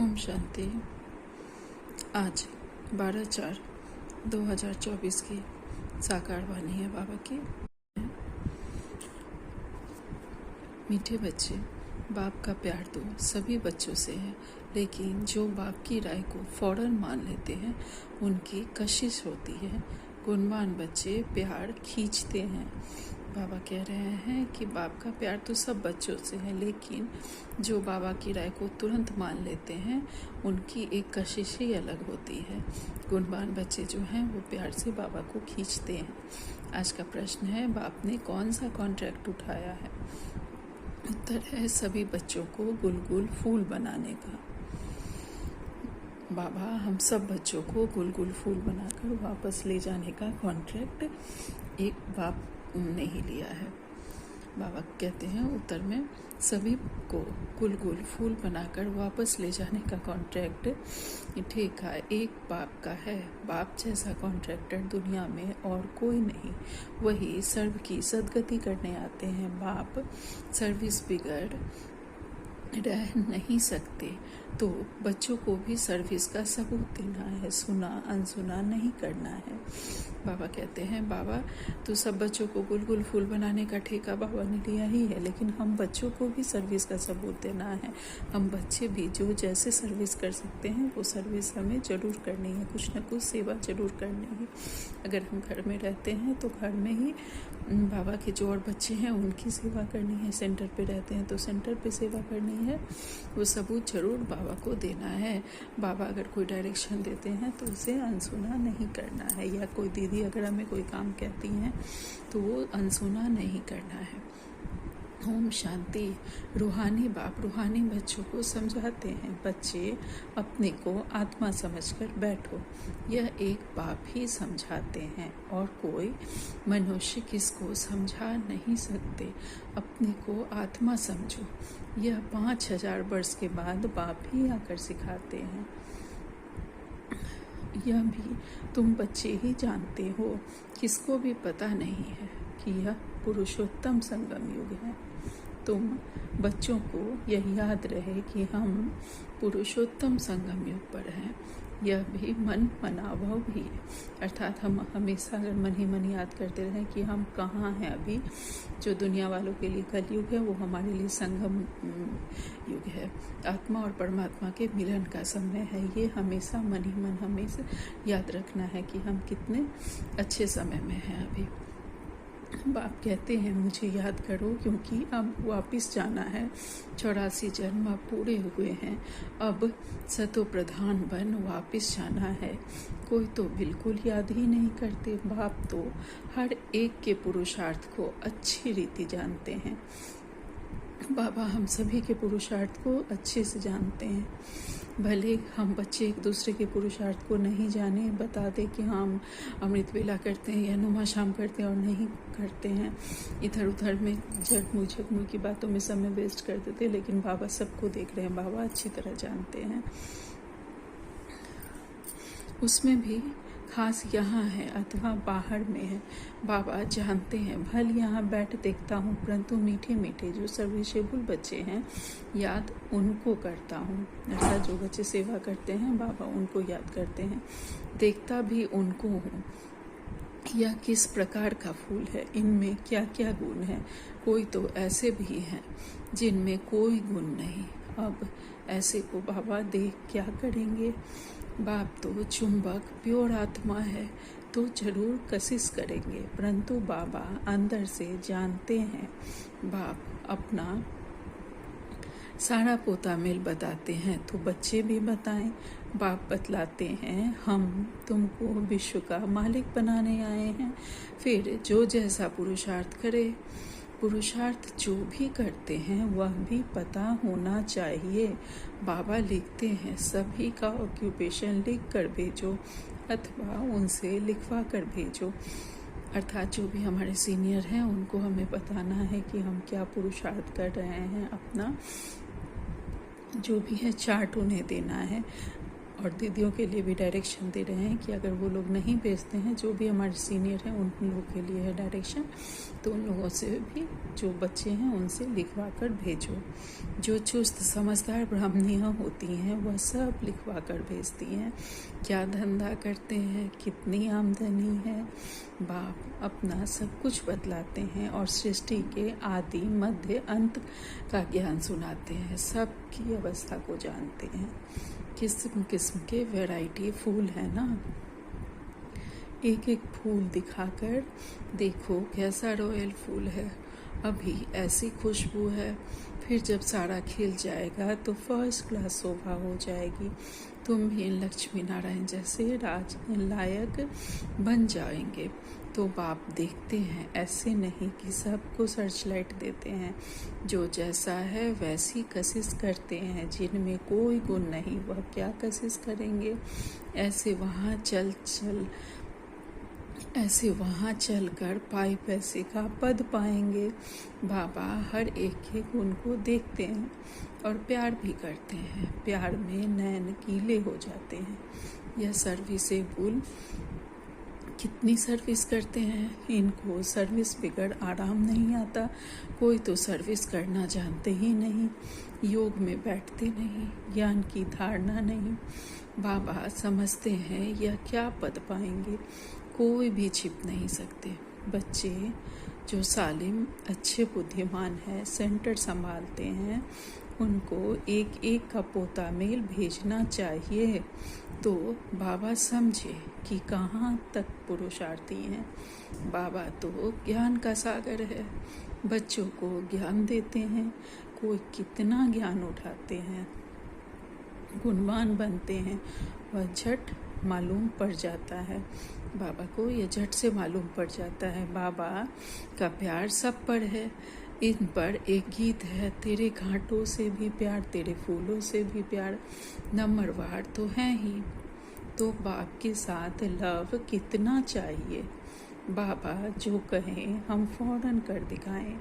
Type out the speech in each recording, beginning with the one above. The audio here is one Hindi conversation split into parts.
ओम शांति। आज 12/4/2024 की साकार वाणी है बाबा की। मीठे बच्चे, बाप का प्यार तो सभी बच्चों से है, लेकिन जो बाप की राय को फौरन मान लेते हैं उनकी कशिश होती है। गुणवान बच्चे प्यार खींचते हैं। बाबा कह रहे हैं कि बाप का प्यार तो सब बच्चों से है, लेकिन जो बाबा की राय को तुरंत मान लेते हैं उनकी एक कशिश ही अलग होती है। गुणवान बच्चे जो हैं वो प्यार से बाबा को खींचते हैं। आज का प्रश्न है, बाप ने कौन सा कॉन्ट्रैक्ट उठाया है? उत्तर है, सभी बच्चों को गुलगुल फूल बनाने का। बाबा हम सब बच्चों को गुलगुल फूल बनाकर वापस ले जाने का कॉन्ट्रैक्ट एक बाप ने ही लिया है। बाबा कहते हैं उत्तर में, सभी को गुलगुल फूल बनाकर वापस ले जाने का कॉन्ट्रैक्ट ठेका एक बाप का है। बाप जैसा कॉन्ट्रैक्टर दुनिया में और कोई नहीं, वही सर्व की सदगति करने आते हैं। बाप सर्विस बिगड़ रह नहीं सकते, तो बच्चों को भी सर्विस का सबूत देना है, सुना अनसुना नहीं करना है। बाबा कहते हैं, बाबा तो सब बच्चों को गुलगुल फूल बनाने का ठेका बाबा ने लिया ही है, लेकिन हम बच्चों को भी सर्विस का सबूत देना है। हम बच्चे भी जो जैसे सर्विस कर सकते हैं वो सर्विस हमें ज़रूर करनी है, कुछ न कुछ सेवा ज़रूर करनी है। अगर हम घर में रहते हैं तो घर में ही बाबा के जो और बच्चे हैं उनकी सेवा करनी है। सेंटर पे रहते हैं तो सेंटर पे सेवा करनी है। वो सबूत जरूर बाबा को देना है। बाबा अगर कोई डायरेक्शन देते हैं तो उसे अनसुना नहीं करना है, या कोई दीदी अगर हमें कोई काम कहती हैं तो वो अनसुना नहीं करना है। ओम शांति। रूहानी बाप रूहानी बच्चों को समझाते हैं, बच्चे अपने को आत्मा समझकर बैठो। यह एक बाप ही समझाते हैं और कोई मनुष्य किसको समझा नहीं सकते। अपने को आत्मा समझो। यह 5000 वर्ष के बाद बाप ही आकर सिखाते हैं। यह भी तुम बच्चे ही जानते हो, किसको भी पता नहीं है कि यह पुरुषोत्तम संगम युग है। तुम बच्चों को यह याद रहे कि हम पुरुषोत्तम संगम युग पर हैं। यह भी मन मनाभव भी है, अर्थात हम हमेशा अगर मन ही मन याद करते रहें कि हम कहाँ हैं। अभी जो दुनिया वालों के लिए कलयुग है वो हमारे लिए संगम युग है, आत्मा और परमात्मा के मिलन का समय है। ये हमेशा मन ही मन हमेशा याद रखना है कि हम कितने अच्छे समय में हैं। अभी बाप कहते हैं, मुझे याद करो क्योंकि अब वापस जाना है। 84 जन्म अब पूरे हुए हैं, अब सतो प्रधान बन वापस जाना है। कोई तो बिल्कुल याद ही नहीं करते। बाप तो हर एक के पुरुषार्थ को अच्छी रीति जानते हैं। बाबा हम सभी के पुरुषार्थ को अच्छे से जानते हैं। भले हम बच्चे एक दूसरे के पुरुषार्थ को नहीं जाने, बता दे कि हम अमृत वेला करते हैं या नुमा शाम करते हैं और नहीं करते हैं, इधर उधर में जगमू जगमू की बातों में समय वेस्ट कर देते, लेकिन बाबा सबको देख रहे हैं, बाबा अच्छी तरह जानते हैं। उसमें भी खास यहाँ है अथवा बाहर में है, बाबा जानते हैं। भल यहाँ बैठ देखता हूँ, परंतु मीठे मीठे जो सर्विसेबल बच्चे हैं याद उनको करता हूँ। अर्थात जो बच्चे सेवा करते हैं बाबा उनको याद करते हैं, देखता भी उनको हूँ। यह किस प्रकार का फूल है, इनमें क्या क्या गुण है। कोई तो ऐसे भी हैं जिनमें कोई गुण नहीं। अब ऐसे को बाबा देख क्या करेंगे। बाप तो चुंबक प्योर आत्मा है तो जरूर कशिश करेंगे, परंतु बाबा अंदर से जानते हैं। बाप अपना सारा पोता मेल बताते हैं तो बच्चे भी बताएं। बाप बतलाते हैं, हम तुमको विश्व का मालिक बनाने आए हैं। फिर जो जैसा पुरुषार्थ करे, पुरुषार्थ जो भी करते हैं वह भी पता होना चाहिए। बाबा लिखते हैं, सभी का ऑक्यूपेशन लिख कर भेजो अथवा उनसे लिखवा कर भेजो। अर्थात जो भी हमारे सीनियर हैं उनको हमें बताना है कि हम क्या पुरुषार्थ कर रहे हैं। अपना जो भी है चार्ट उन्हें देना है और दीदियों के लिए भी डायरेक्शन दे रहे हैं कि अगर वो लोग नहीं भेजते हैं, जो भी हमारे सीनियर हैं उन लोगों के लिए है डायरेक्शन, तो उन लोगों से भी जो बच्चे हैं उनसे लिखवा कर भेजो। जो चुस्त समझदार ब्राह्मणियाँ होती हैं वह सब लिखवा कर भेजती हैं, क्या धंधा करते हैं, कितनी आमदनी है। बाप अपना सब कुछ बतलाते हैं और सृष्टि के आदि मध्य अंत का ज्ञान सुनाते हैं, सबकी अवस्था को जानते हैं। किस्म किस्म के वैरायटी फूल है ना, एक एक फूल दिखाकर देखो कैसा रॉयल फूल है, अभी ऐसी खुशबू है, फिर जब सारा खिल जाएगा तो फर्स्ट क्लास शोभा हो जाएगी, तुम भी लक्ष्मी नारायण जैसे राज लायक बन जाएंगे। तो बाप देखते हैं, ऐसे नहीं कि सबको सर्च लाइट देते हैं, जो जैसा है वैसी कशिश करते हैं, जिनमें कोई गुण नहीं वह क्या कशिश करेंगे। ऐसे वहाँ चल कर पाई पैसे का पद पाएंगे। बाबा हर एक के गुण को देखते हैं और प्यार भी करते हैं, प्यार में नैन कीले हो जाते हैं। यह सर्विसेबल कितनी सर्विस करते हैं, इनको सर्विस बिगड़ आराम नहीं आता। कोई तो सर्विस करना जानते ही नहीं, योग में बैठते नहीं, ज्ञान की धारणा नहीं। बाबा समझते हैं यह क्या पद पाएंगे, कोई भी छिप नहीं सकते। बच्चे जो सालिम अच्छे बुद्धिमान है, सेंटर संभालते हैं, उनको एक एक का पोता मेल भेजना चाहिए। तो बाबा समझे कि कहाँ तक पुरुषार्थी हैं। बाबा तो ज्ञान का सागर है, बच्चों को ज्ञान देते हैं, कोई कितना ज्ञान उठाते हैं, गुणवान बनते हैं, वह झट मालूम पड़ जाता है। बाबा को यह झट से मालूम पड़ जाता है, बाबा का प्यार सब पर है। इन पर एक गीत है, तेरे घाटों से भी प्यार, तेरे फूलों से भी प्यार, नंबरवार तो है ही। तो बाप के साथ लव कितना चाहिए, बाबा जो कहें हम फौरन कर दिखाएं।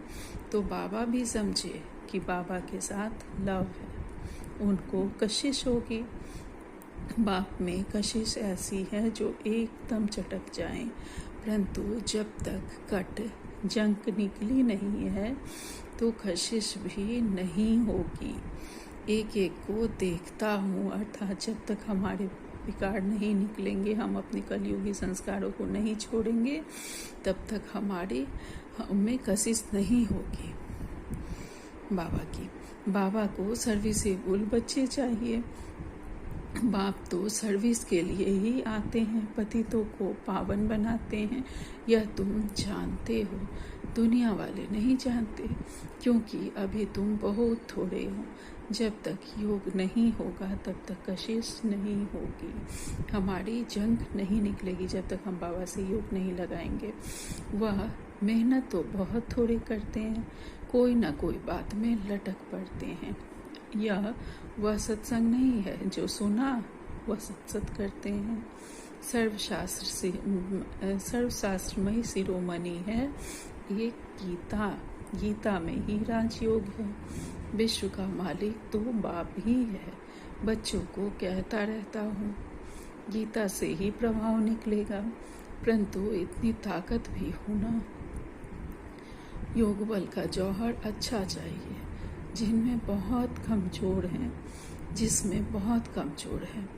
तो बाबा भी समझे कि बाबा के साथ लव है, उनको कशिश होगी। बाप में कशिश ऐसी है जो एकदम चटक जाए, परंतु जब तक कट जंक निकली नहीं है तो कशिश भी नहीं होगी। एक एक को देखता हूँ, अर्थात जब तक हमारे विकार नहीं निकलेंगे, हम अपने कलयुगी संस्कारों को नहीं छोड़ेंगे, तब तक हमें कशिश नहीं होगी बाबा की। बाबा को सर्विसेबल बच्चे चाहिए। बाप तो सर्विस के लिए ही आते हैं, पतितों को पावन बनाते हैं, यह तुम जानते हो, दुनिया वाले नहीं जानते, क्योंकि अभी तुम बहुत थोड़े हो। जब तक योग नहीं होगा तब तक कशिश नहीं होगी, हमारी जंग नहीं निकलेगी जब तक हम बाबा से योग नहीं लगाएंगे। वह मेहनत तो बहुत थोड़े करते हैं, कोई ना कोई बात में लटक पड़ते हैं। यह वह सत्संग नहीं है जो सुना वह सत्सत करते हैं। सर्वशास्त्रमयी शिरोमणि है एक गीता में ही राजयोग है। विश्व का मालिक तो बाप ही है। बच्चों को कहता रहता हूँ, गीता से ही प्रभाव निकलेगा, परंतु इतनी ताकत भी होना। योग बल का जौहर अच्छा चाहिए, जिसमें बहुत कमजोर हैं।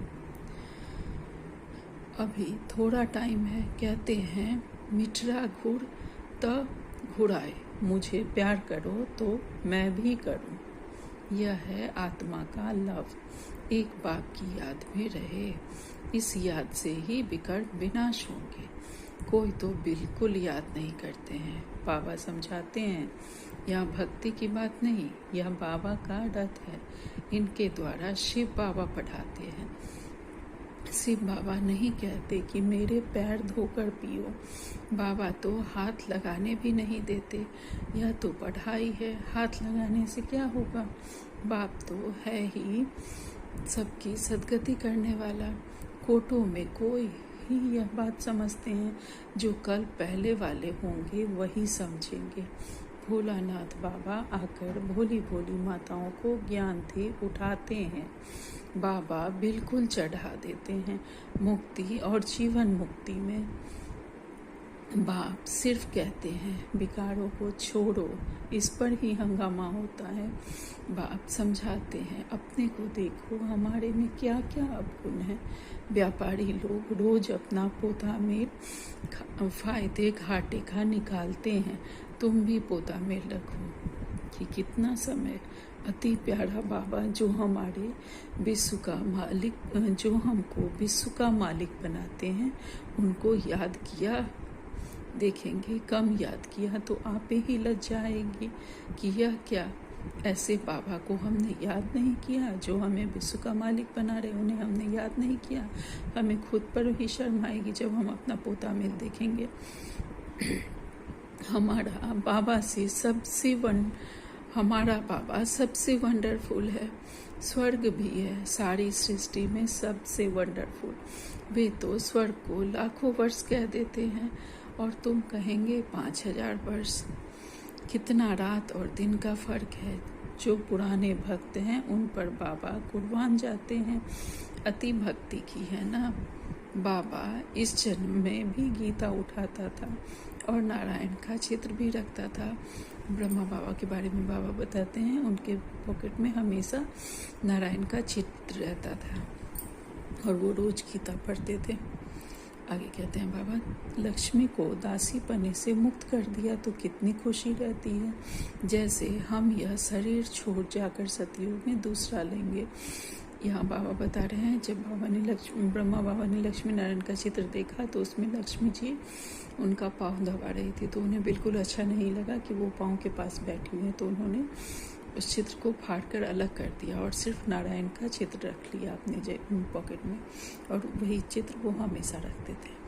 अभी थोड़ा टाइम है, कहते हैं मिठरा घुड़ त घुड़ाए, मुझे प्यार करो तो मैं भी करूं। यह है आत्मा का लव, एक बाप की याद में रहे, इस याद से ही विकट विनाश होंगे। कोई तो बिल्कुल याद नहीं करते हैं। बाबा समझाते हैं, यह भक्ति की बात नहीं, यह बाबा का रथ है, इनके द्वारा शिव बाबा पढ़ाते हैं। शिव बाबा नहीं कहते कि मेरे पैर धोकर पियो, बाबा तो हाथ लगाने भी नहीं देते, यह तो पढ़ाई है, हाथ लगाने से क्या होगा। बाप तो है ही सबकी सदगति करने वाला। कोटों में कोई ही यह बात समझते हैं, जो कल पहले वाले होंगे वही समझेंगे। भोलानाथ बाबा आकर भोली भोली माताओं को ज्ञान दे उठाते हैं। बाबा बिल्कुल चढ़ा देते हैं मुक्ति और जीवन मुक्ति में। बाप सिर्फ कहते हैं विकारों को छोड़ो, इस पर ही हंगामा होता है। बाप समझाते हैं अपने को देखो, हमारे में क्या क्या अवगुण है। व्यापारी लोग रोज अपना पोता मेल फायदे घाटे का निकालते हैं, तुम भी पोता मेल रखो। कि कितना समय अति प्यारा बाबा जो हमारे विश्व का मालिक, जो हमको विश्व का मालिक बनाते हैं, उनको याद किया। देखेंगे कम याद किया तो आप ही लज जाएंगे कि यह क्या, ऐसे बाबा को हमने याद नहीं किया जो हमें विश्व का मालिक बना रहे, उन्हें हमने याद नहीं किया। हमें खुद पर ही शर्म आएगी जब हम अपना पोता मेल देखेंगे। हमारा बाबा सबसे वंडरफुल है, स्वर्ग भी है सारी सृष्टि में सबसे वंडरफुल। वे तो स्वर्ग को लाखों वर्ष कह देते हैं और तुम कहेंगे 5000 वर्ष। कितना रात और दिन का फर्क है। जो पुराने भक्त हैं उन पर बाबा कुर्बान जाते हैं। अति भक्ति की है ना। बाबा इस जन्म में भी गीता उठाता था और नारायण का चित्र भी रखता था। ब्रह्मा बाबा के बारे में बाबा बताते हैं, उनके पॉकेट में हमेशा नारायण का चित्र रहता था और वो रोज गीता पढ़ते थे। आगे कहते हैं बाबा, लक्ष्मी को दासी पने से मुक्त कर दिया तो कितनी खुशी रहती है। जैसे हम यह शरीर छोड़ जाकर सतयुग में दूसरा लेंगे। यहाँ बाबा बता रहे हैं, जब ब्रह्मा बाबा ने लक्ष्मी नारायण का चित्र देखा तो उसमें लक्ष्मी जी उनका पाँव दबा रही थी, तो उन्हें बिल्कुल अच्छा नहीं लगा कि वो पाँव के पास बैठी हुई है। तो उन्होंने उस चित्र को फाड़कर अलग कर दिया और सिर्फ नारायण का चित्र रख लिया अपने पॉकेट में, और वही चित्र वो हमेशा रखते थे।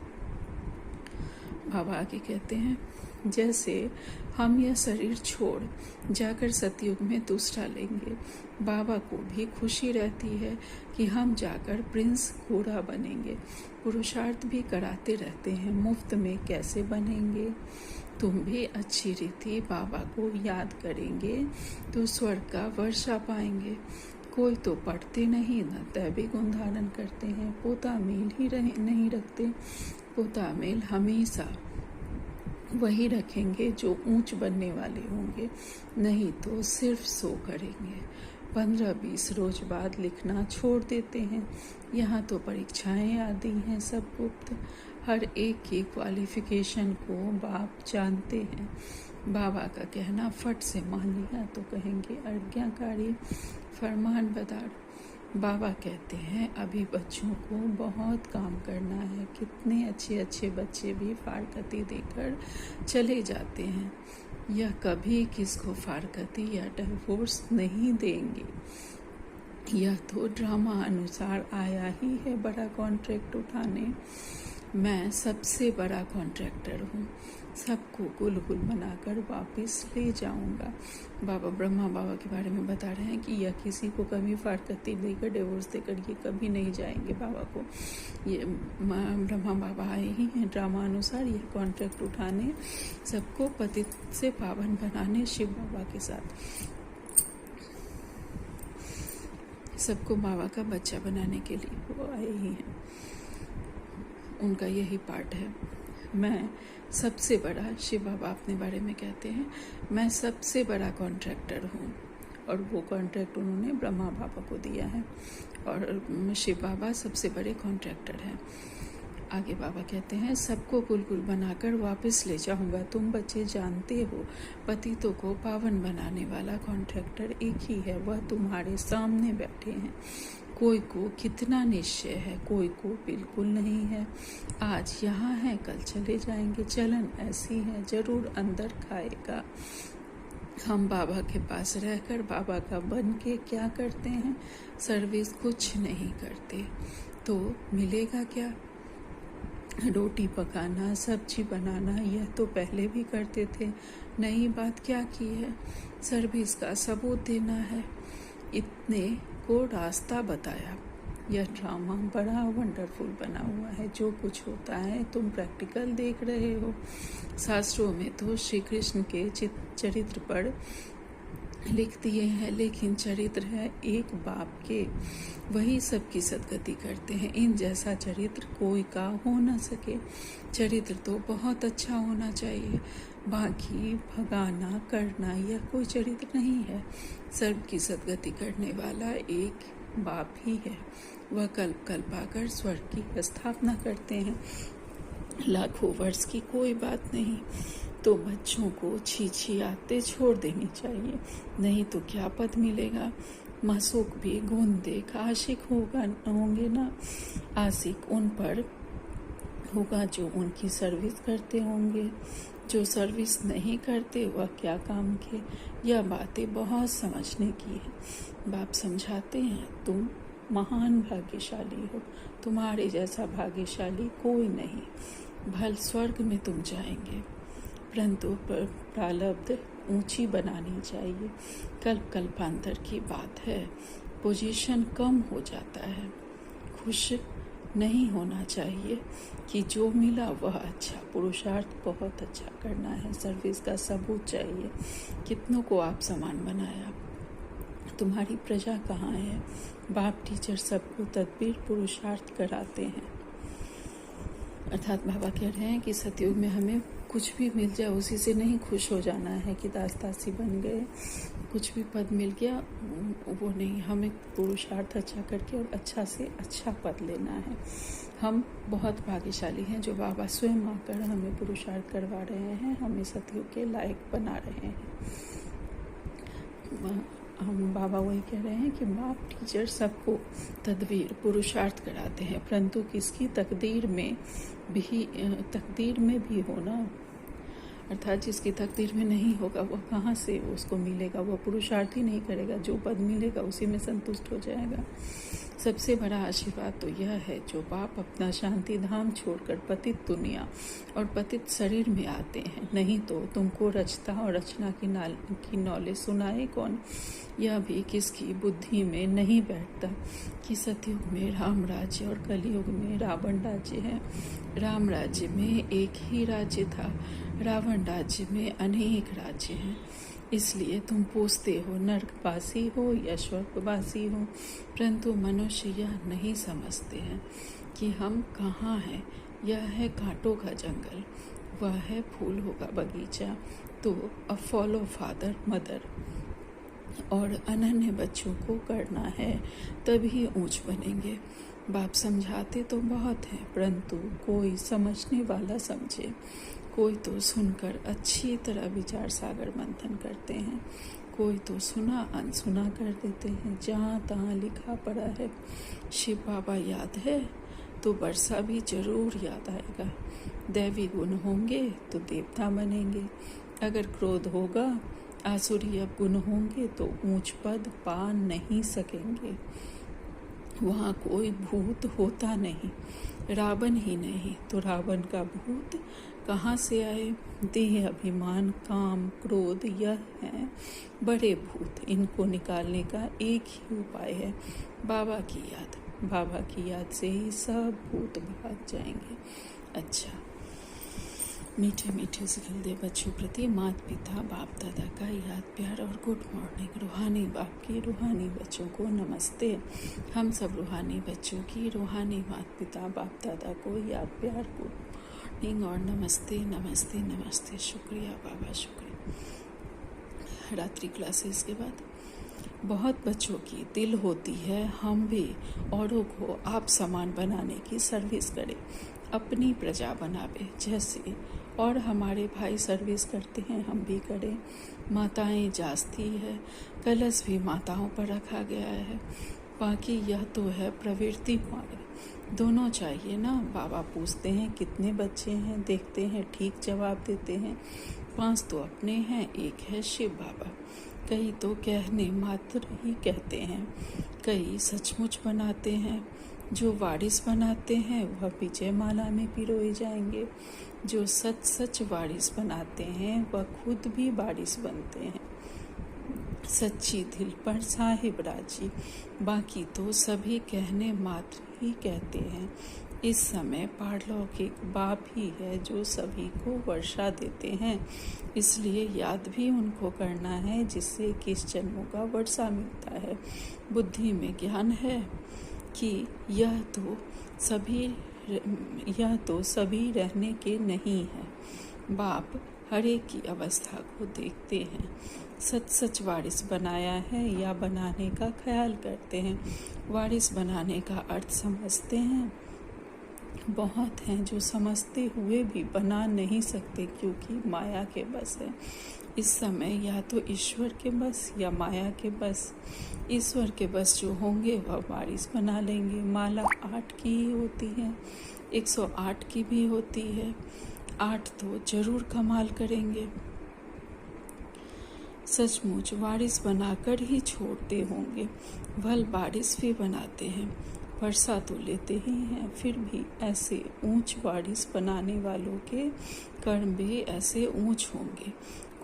बाबा आगे कहते हैं, जैसे हम यह शरीर छोड़ जाकर सतयुग में दूसरा लेंगे, बाबा को भी खुशी रहती है कि हम जाकर प्रिंस घोड़ा बनेंगे। पुरुषार्थ भी कराते रहते हैं, मुफ्त में कैसे बनेंगे। तुम भी अच्छी रीति बाबा को याद करेंगे तो स्वर्ग का वर्षा पाएंगे। कोई तो पढ़ते नहीं न तैबी गुण धारण करते हैं, पोता मेल ही नहीं रखते। पोता मेल हमेशा वही रखेंगे जो ऊंच बनने वाले होंगे, नहीं तो सिर्फ सो करेंगे। 15-20 रोज बाद लिखना छोड़ देते हैं। यहाँ तो परीक्षाएं आदि हैं सब गुप्त, हर एक की क्वालिफिकेशन को बाप जानते हैं। बाबा का कहना फट से मान लिया तो कहेंगे आज्ञाकारी फरमान बदार। बाबा कहते हैं अभी बच्चों को बहुत काम करना है। कितने अच्छे अच्छे बच्चे भी फारकती देकर चले जाते हैं। यह कभी किसको फारकती या डिवोर्स नहीं देंगे। यह तो ड्रामा अनुसार आया ही है बड़ा कॉन्ट्रैक्ट उठाने। मैं सबसे बड़ा कॉन्ट्रैक्टर हूँ, सबको गुल बनाकर वापस ले जाऊंगा। बाबा ब्रह्मा बाबा के बारे में बता रहे हैं कि यह किसी को कभी फारकती देकर डिवोर्स देकर ये कभी नहीं जाएंगे बाबा को। ये ब्रह्मा बाबा आए ही हैं ड्रामा अनुसार यह कॉन्ट्रैक्ट उठाने, सबको पतित से पावन बनाने, शिव बाबा के साथ सबको बाबा का बच्चा बनाने के लिए वो आए ही हैं। उनका यही पार्ट है। मैं सबसे बड़ा, शिव बाबा अपने बारे में कहते हैं, मैं सबसे बड़ा कॉन्ट्रैक्टर हूँ, और वो कॉन्ट्रैक्ट उन्होंने ब्रह्मा बाबा को दिया है, और शिव बाबा सबसे बड़े कॉन्ट्रैक्टर हैं। आगे बाबा कहते हैं सबको गुलगुल बनाकर वापस ले जाऊंगा। तुम बच्चे जानते हो पतितों को पावन बनाने वाला कॉन्ट्रैक्टर एक ही है, वह तुम्हारे सामने बैठे हैं। कोई को कितना निश्चय है, कोई को बिल्कुल नहीं है। आज यहाँ है कल चले जाएंगे, चलन ऐसी है जरूर अंदर खाएगा। हम बाबा के पास रहकर बाबा का बन के क्या करते हैं, सर्विस कुछ नहीं करते, तो मिलेगा क्या। रोटी पकाना, सब्जी बनाना यह तो पहले भी करते थे, नई बात क्या की है। सर्विस का सबूत देना है, इतने को रास्ता बताया। यह ड्रामा बड़ा वंडरफुल बना हुआ है। जो कुछ होता है तुम प्रैक्टिकल देख रहे हो। शास्त्रों में तो श्री कृष्ण के चरित्र पर लिख दिए हैं, लेकिन चरित्र है एक बाप के, वही सबकी सदगति करते हैं। इन जैसा चरित्र कोई का हो न सके। चरित्र तो बहुत अच्छा होना चाहिए, बाकी भगाना करना यह कोई चरित्र नहीं है। सबकी सदगति करने वाला एक बाप ही है। वह कल्प कल्प आकर स्वर्ग की स्थापना करते हैं। लाखों वर्ष की कोई बात नहीं। तो बच्चों को छी आते छोड़ देनी चाहिए, नहीं तो क्या पद मिलेगा। मासूक भी गुण देख आशिक होंगे ना। आशिक उन पर होगा जो उनकी सर्विस करते होंगे, जो सर्विस नहीं करते वह क्या काम के। यह बातें बहुत समझने की है। बाप समझाते हैं, तुम महान भाग्यशाली हो, तुम्हारे जैसा भाग्यशाली कोई नहीं। भल स्वर्ग में तुम जाएंगे, परंतु प्रारब्ध ऊंची बनानी चाहिए। कल्पांतर की बात है, पोजीशन कम हो जाता है। खुश नहीं होना चाहिए कि जो मिला वह अच्छा। पुरुषार्थ बहुत अच्छा करना है, सर्विस का सबूत चाहिए। कितनों को आप समान बनाया, तुम्हारी प्रजा कहाँ है। बाप टीचर सबको तदबीर पुरुषार्थ कराते हैं। अर्थात बाबा कह रहे हैं कि सतयुग में हमें कुछ भी मिल जाए उसी से नहीं खुश हो जाना है कि दास-दासी बन गए, कुछ भी पद मिल गया वो नहीं। हमें पुरुषार्थ अच्छा करके और अच्छा से अच्छा पद लेना है। हम बहुत भाग्यशाली हैं जो बाबा स्वयं आकर हमें पुरुषार्थ करवा रहे हैं, हमें सतयुग के लायक बना रहे हैं। हम बाबा वही कह रहे हैं कि बाप टीचर सबको तदबीर पुरुषार्थ कराते हैं, परंतु किसकी तकदीर में भी होना, अर्थात जिसकी तकदीर में नहीं होगा वह कहाँ से उसको मिलेगा। वह पुरुषार्थ ही नहीं करेगा, जो पद मिलेगा उसी में संतुष्ट हो जाएगा। सबसे बड़ा आशीर्वाद तो यह है जो बाप अपना शांति धाम छोड़कर पतित दुनिया और पतित शरीर में आते हैं। नहीं तो तुमको रचता और रचना की नॉलेज सुनाए कौन। यह भी किसकी बुद्धि में नहीं बैठता कि सतयुग में राम राज्य और कलयुग में रावण राज्य है। राम राज्य में एक ही राज्य था, रावण राज्य में अनेक राज्य हैं। इसलिए तुम पूछते हो नरकवासी हो या स्वर्गवासी हो, परंतु मनुष्य यह नहीं समझते हैं कि हम कहाँ हैं। यह है कांटों का जंगल, वह है फूलों का बगीचा। तो अब फॉलो फादर मदर और अनन्य बच्चों को करना है, तभी ऊंच बनेंगे। बाप समझाते तो बहुत हैं, परंतु कोई समझने वाला समझे। कोई तो सुनकर अच्छी तरह विचार सागर मंथन करते हैं, कोई तो सुना अनसुना कर देते हैं। जहाँ तहाँ लिखा पड़ा है शिव बाबा याद है तो वर्षा भी जरूर याद आएगा। दैवी गुण होंगे तो देवता बनेंगे। अगर क्रोध होगा, आसुरीय गुण होंगे तो ऊंच पद पा नहीं सकेंगे। वहाँ कोई भूत होता नहीं, रावण ही नहीं तो रावण का भूत कहाँ से आए। देह अभिमान काम क्रोध यह है बड़े भूत, इनको निकालने का एक ही उपाय है, बाबा की याद। बाबा की याद से ही सब भूत भाग जाएंगे। अच्छा, मीठे मीठे से खिलते बच्चों प्रति माता पिता बाप दादा का याद प्यार और गुड मॉर्निंग। रूहानी बाप की रूहानी बच्चों को नमस्ते। हम सब रूहानी बच्चों की रूहानी माता पिता बाप दादा को याद प्यार गुड मॉर्निंग और नमस्ते नमस्ते नमस्ते। शुक्रिया बाबा, शुक्रिया। रात्रि क्लासेस के बाद बहुत बच्चों की दिल होती है हम भी औरों को आप समान बनाने की सर्विस करें, अपनी प्रजा बनावे जैसे और हमारे भाई सर्विस करते हैं हम भी करें। माताएं जास्ती है, कलश भी माताओं पर रखा गया है, बाकी यह तो है प्रवृत्ति मार्ग। दोनों चाहिए ना। बाबा पूछते हैं कितने बच्चे हैं, देखते हैं ठीक जवाब देते हैं। 5 तो अपने हैं, एक है शिव बाबा। कई तो कहने मात्र ही कहते हैं, कई सचमुच बनाते हैं। जो वारिस बनाते हैं वह विजय माला में पिरोए जाएंगे। जो सच सच वारिस बनाते हैं वह खुद भी वारिस बनते हैं। सच्ची दिल पर साहिब राजी, बाकी तो सभी कहने मात्र ही कहते हैं। इस समय पारलौकिक बाप ही है जो सभी को वर्षा देते हैं, इसलिए याद भी उनको करना है जिससे 21 जन्मों का वर्षा मिलता है। बुद्धि में ज्ञान है कि यह तो सभी रहने के नहीं है। बाप हर एक की अवस्था को देखते हैं। सच सच वारिस बनाया है या बनाने का ख्याल करते हैं। वारिस बनाने का अर्थ समझते हैं। बहुत हैं जो समझते हुए भी बना नहीं सकते क्योंकि माया के बस है। इस समय या तो ईश्वर के बस या माया के बस। ईश्वर के बस जो होंगे वह वारिस बना लेंगे। माला 8 की ही होती है, 108 की भी होती है। 8 तो जरूर कमाल करेंगे। सचमुच वारिस बनाकर ही छोड़ते होंगे। भल वारिस भी बनाते हैं, वर्षा तो लेते ही हैं। फिर भी ऐसे ऊंच वारिस बनाने वालों के कर्म भी ऐसे ऊंच होंगे।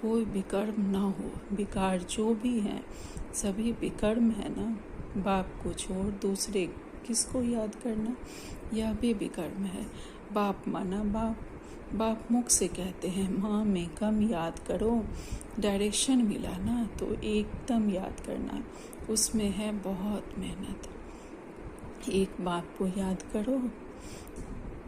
कोई विकर्म ना हो। विकार जो भी हैं सभी विकर्म है ना। बाप को छोड़ दूसरे किसको याद करना, यह भी विकर्म है। बाप माना बाप। बाप मुख से कहते हैं माँ में कम याद करो। डायरेक्शन मिला ना तो एकदम याद करना, उसमें है बहुत मेहनत। एक बाप को याद करो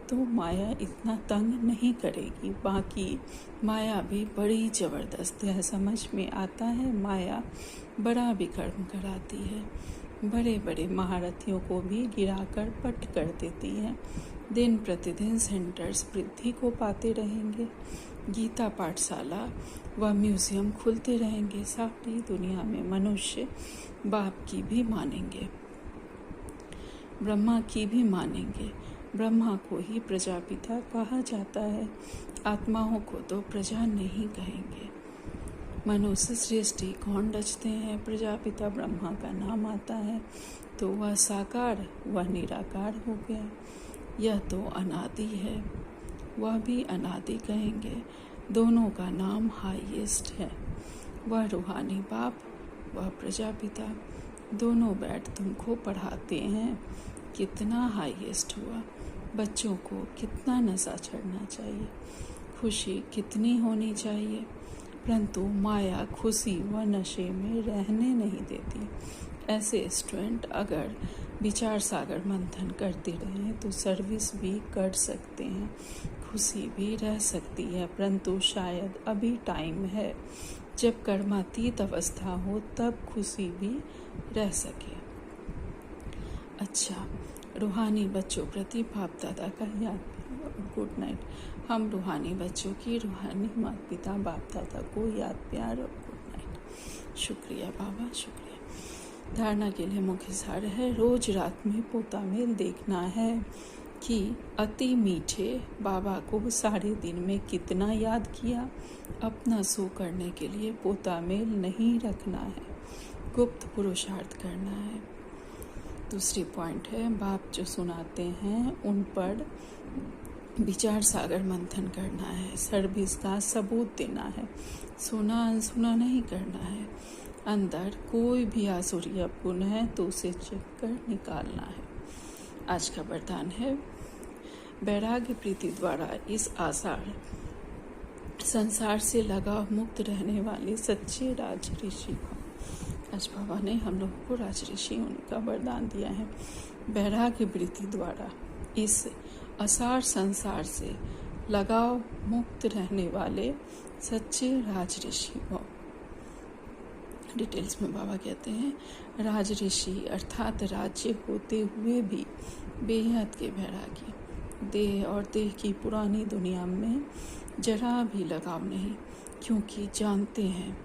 तो माया इतना तंग नहीं करेगी। बाकी माया भी बड़ी ज़बरदस्त है, समझ में आता है। माया बड़ा विकर्म कराती है। बड़े बड़े महारथियों को भी गिराकर पट कर देती है। दिन प्रतिदिन सेंटर्स वृद्धि को पाते रहेंगे। गीता पाठशाला व म्यूजियम खुलते रहेंगे। सारी दुनिया में मनुष्य बाप की भी मानेंगे, ब्रह्मा की भी मानेंगे। ब्रह्मा को ही प्रजापिता कहा जाता है, आत्माओं को तो प्रजा नहीं कहेंगे। मनुष्य सृष्टि कौन रचते हैं? प्रजापिता ब्रह्मा का नाम आता है तो वह साकार वह निराकार हो गया। यह तो अनादि है, वह भी अनादि कहेंगे। दोनों का नाम हाईएस्ट है। वह रूहानी बाप वह प्रजापिता, दोनों बैठ तुमको पढ़ाते हैं। कितना हाईएस्ट हुआ। बच्चों को कितना नशा चढ़ना चाहिए, खुशी कितनी होनी चाहिए, परंतु माया खुशी व नशे में रहने नहीं देती। ऐसे स्टूडेंट अगर विचार सागर मंथन करते रहें तो सर्विस भी कर सकते हैं, खुशी भी रह सकती है। परंतु शायद अभी टाइम है जब कर्मातीत अवस्था हो तब खुशी भी रह सके। अच्छा, रूहानी बच्चों प्रति बाप दादा का याद। Good night. हम रूहानी बच्चों की रूहानी माता पिता बाप दादा को याद प्यार और गुड नाइट। शुक्रिया बाबा, शुक्रिया। धारणा के लिए मुख्य सार है, रोज रात में पोता मेल देखना है कि अति मीठे बाबा को सारे दिन में कितना याद किया। अपना सो करने के लिए पोता मेल नहीं रखना है, गुप्त पुरुषार्थ करना है। दूसरी पॉइंट है, बाप जो सुनाते हैं उन पर विचार सागर मंथन करना है, सर्विस का सबूत देना है, सुना अनसुना नहीं करना है। अंदर कोई भी आसुरी गुण है तो उसे चेक कर निकालना है। आज का वरदान है, वैराग्य प्रीति द्वारा इस आषाढ़ संसार से लगाव मुक्त रहने वाले सच्चे राज ऋषि को। आज बाबा ने हम लोगों को राज ऋषि उनका वरदान दिया है। वैराग्य वृत्ति द्वारा इस असार संसार से लगाव मुक्त रहने वाले सच्चे राज ऋषि को। डिटेल्स में बाबा कहते हैं, राज ऋषि अर्थात राज्य होते हुए भी बेहद के वैरागी, देह और देह की पुरानी दुनिया में जरा भी लगाव नहीं, क्योंकि जानते हैं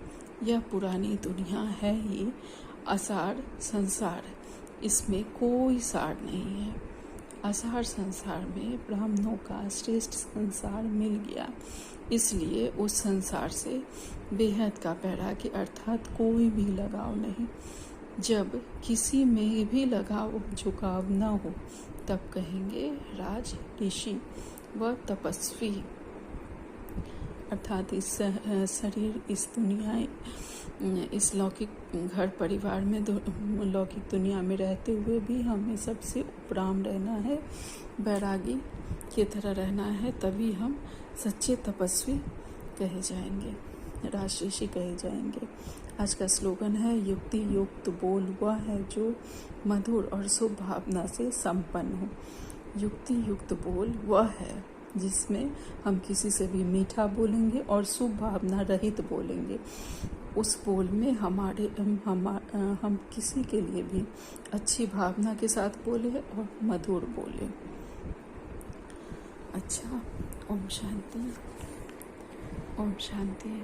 यह पुरानी दुनिया है ही असार संसार, इसमें कोई सार नहीं है। असार संसार में ब्राह्मणों का श्रेष्ठ संसार मिल गया, इसलिए उस संसार से बेहद का वैराग्य अर्थात कोई भी लगाव नहीं। जब किसी में भी लगाव झुकाव न हो तब कहेंगे राज ऋषि व तपस्वी। अर्थात इस शरीर, इस दुनिया, इस लौकिक घर परिवार में, लौकिक दुनिया में रहते हुए भी हमें सबसे उपराम रहना है, बैरागी की तरह रहना है, तभी हम सच्चे तपस्वी कहे जाएंगे, राजऋषि कहे जाएंगे। आज का स्लोगन है, युक्ति युक्त बोल वह है जो मधुर और शुभ भावना से संपन्न हो। युक्ति युक्त बोल वह है जिसमें हम किसी से भी मीठा बोलेंगे और शुभ भावना रहित बोलेंगे। उस बोल में हम किसी के लिए भी अच्छी भावना के साथ बोले और मधुर बोले। अच्छा, ओम शांति, ओम शांति।